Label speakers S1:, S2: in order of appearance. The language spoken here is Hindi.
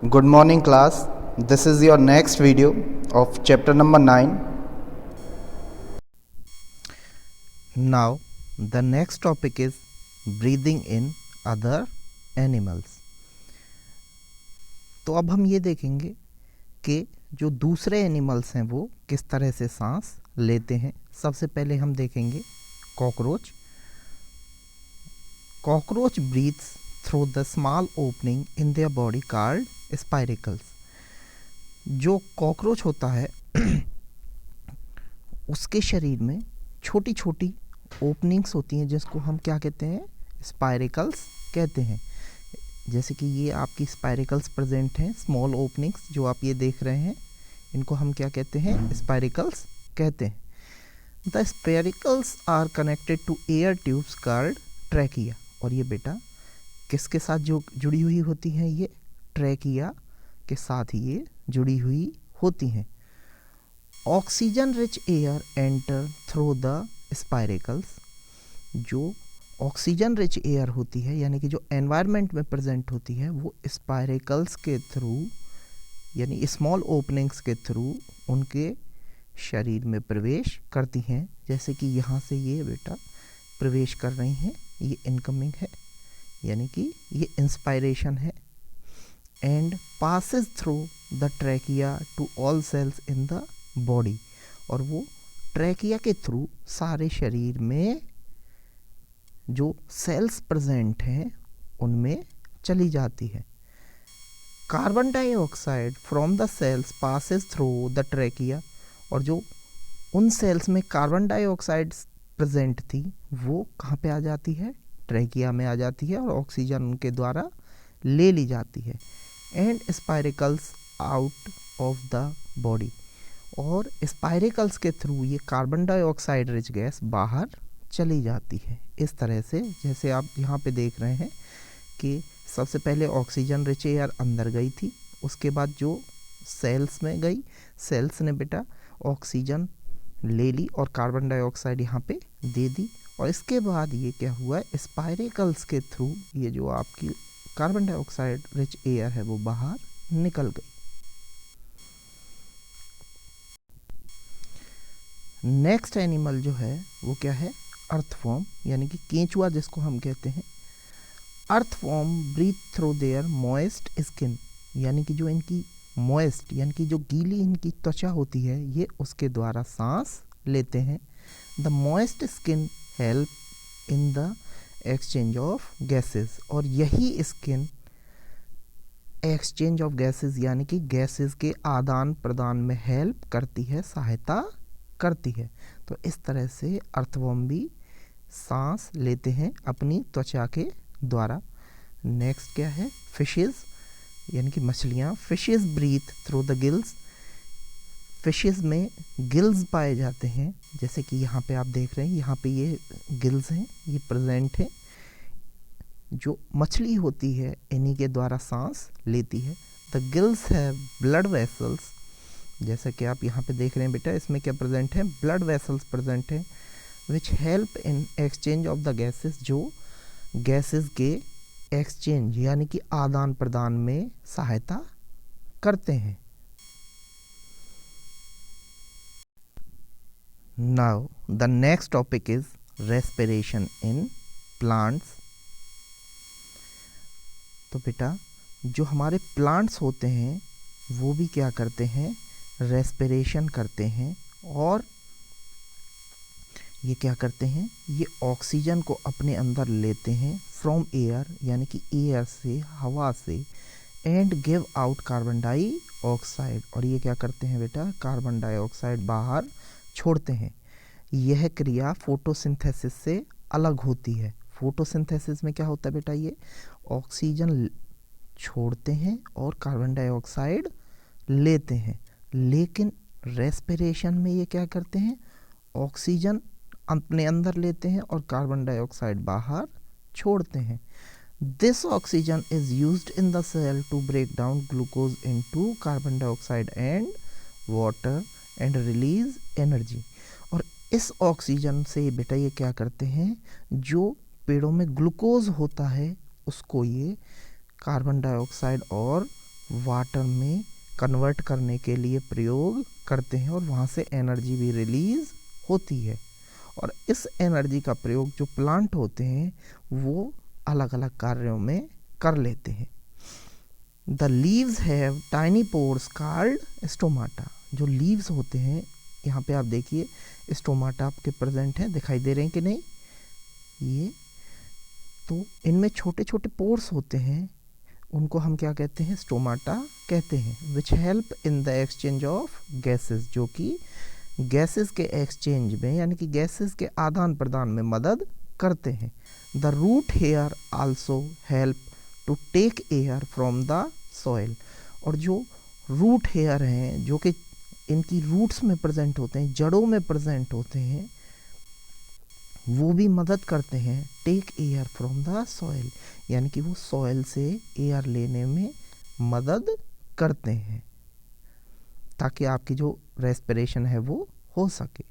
S1: Good morning class. This is your next video of chapter number 9.
S2: Now the next topic is breathing in other animals. तो अब हम ये देखेंगे कि जो दूसरे एनिमल्स हैं वो किस तरह से सांस लेते हैं। सबसे पहले हम देखेंगे cockroach. Cockroach breathes through the small opening in their body called spiracles. जो कॉकरोच होता है उसके शरीर में छोटी छोटी ओपनिंग्स होती हैं जिसको हम क्या कहते हैं, स्पाइरिकल्स कहते हैं। जैसे कि ये आपकी स्पाइरिकल्स प्रेजेंट हैं, स्मॉल ओपनिंग्स जो आप ये देख रहे हैं, इनको हम क्या कहते हैं, स्पाइरिकल्स कहते हैं। The spiracles are connected to air tubes called trachea. और ये बेटा किसके साथ जो जुड़ी हुई होती हैं, ये ट्रैकिया के साथ ही ये जुड़ी हुई होती हैं। Oxygen rich air enter through the spiracles. जो ऑक्सीजन रिच एयर होती है यानी कि जो एनवायरनमेंट में प्रेजेंट होती है वो स्पाइरिकल्स के थ्रू यानी स्मॉल ओपनिंग्स के थ्रू उनके शरीर में प्रवेश करती हैं। जैसे कि यहाँ से ये बेटा प्रवेश कर रही हैं, ये इनकमिंग है यानी कि ये इंस्पायरेशन है। And passes through the trachea to all cells in the body. और वो ट्रैकिया के थ्रू सारे शरीर में जो सेल्स प्रेजेंट हैं उनमें चली जाती है। Carbon dioxide from the cells passes through the trachea. और जो उन सेल्स में कार्बन डाइऑक्साइड प्रेजेंट थी वो कहाँ पे आ जाती है, ट्रैकिया में आ जाती है और ऑक्सीजन उनके द्वारा ले ली जाती है। And spiracles out of the body. और स्पाइरिकल्स के थ्रू ये कार्बन डाइऑक्साइड रिच गैस बाहर चली जाती है। इस तरह से जैसे आप यहाँ पे देख रहे हैं कि सबसे पहले ऑक्सीजन रिच एयर अंदर गई थी, उसके बाद जो सेल्स में गई, सेल्स ने बेटा ऑक्सीजन ले ली और कार्बन डाइऑक्साइड यहाँ पे दे दी। और इसके बाद ये क्या हुआ, स्पाइरिकल्स के थ्रू ये जो आपकी कार्बन डाइऑक्साइड रिच एयर है वो बाहर निकल गई। नेक्स्ट एनिमल जो है वो क्या है, अर्थवॉर्म यानी कि केंचुआ जिसको हम कहते हैं। Earthworm breathe through their moist skin. यानी कि जो इनकी मॉइस्ट यानी कि जो गीली इनकी त्वचा होती है ये उसके द्वारा सांस लेते हैं। The moist skin help in the exchange of gases. और यही स्किन एक्सचेंज ऑफ गैसेस यानी कि गैसेस के आदान प्रदान में हेल्प करती है, सहायता करती है। तो इस तरह से अर्थवॉर्म भी सांस लेते हैं अपनी त्वचा के द्वारा। नेक्स्ट क्या है, फिशेस यानी कि मछलियाँ। Fishes breathe through the gills. Fishes में गिल्स पाए जाते हैं, जैसे कि यहाँ पे आप देख रहे हैं, यहाँ पे ये गिल्स हैं, ये प्रेजेंट है। जो मछली होती है इन्हीं के द्वारा सांस लेती है। The gills have blood vessels. जैसा कि आप यहाँ पे देख रहे हैं बेटा, इसमें क्या प्रेजेंट है, ब्लड वेसल्स प्रेजेंट है which help in exchange of the gases. जो गैसेस के एक्सचेंज यानी कि आदान प्रदान में सहायता करते हैं। Now the next topic is respiration in plants. तो बेटा जो हमारे प्लांट्स होते हैं वो भी क्या करते हैं, रेस्पिरेशन करते हैं। और ये क्या करते हैं, ये ऑक्सीजन को अपने अंदर लेते हैं फ्रॉम एयर यानी कि एयर से, हवा से। And give out carbon dioxide. और ये क्या करते हैं बेटा, कार्बन डाइऑक्साइड बाहर छोड़ते हैं। यह क्रिया फोटोसिंथेसिस से अलग होती है। फोटोसिंथेसिस में क्या होता है बेटा, ये ऑक्सीजन छोड़ते हैं और कार्बन डाइऑक्साइड लेते हैं। लेकिन रेस्पिरेशन में ये क्या करते हैं, ऑक्सीजन अपने अंदर लेते हैं और कार्बन डाइऑक्साइड बाहर छोड़ते हैं। This oxygen is used in the cell to break down glucose into carbon dioxide and water and release energy. और इस ऑक्सीजन से बेटा ये क्या करते हैं, जो पेड़ों में ग्लूकोज होता है उसको ये कार्बन डाइऑक्साइड और वाटर में कन्वर्ट करने के लिए प्रयोग करते हैं और वहाँ से एनर्जी भी रिलीज होती है। और इस एनर्जी का प्रयोग जो प्लांट होते हैं वो अलग अलग कार्यों में कर लेते हैं। The leaves have tiny pores called stomata. जो लीव्स होते हैं, यहाँ पे आप देखिए स्टोमाटा आपके प्रेजेंट हैं, दिखाई दे रहे हैं कि नहीं, ये तो इनमें छोटे छोटे पोर्स होते हैं, उनको हम क्या कहते हैं, स्टोमाटा कहते हैं। Which help in the exchange of gases, जो कि गैसेस के एक्सचेंज में यानी कि गैसेस के आदान प्रदान में मदद करते हैं। The root hair also help to take air from the soil. और जो रूट हेयर हैं, जो कि इनकी रूट्स में प्रेजेंट होते हैं, जड़ों में प्रेजेंट होते हैं, वो भी मदद करते हैं take air from the soil, यानी कि वो सॉइल से एयर लेने में मदद करते हैं ताकि आपकी जो रेस्पिरेशन है वो हो सके।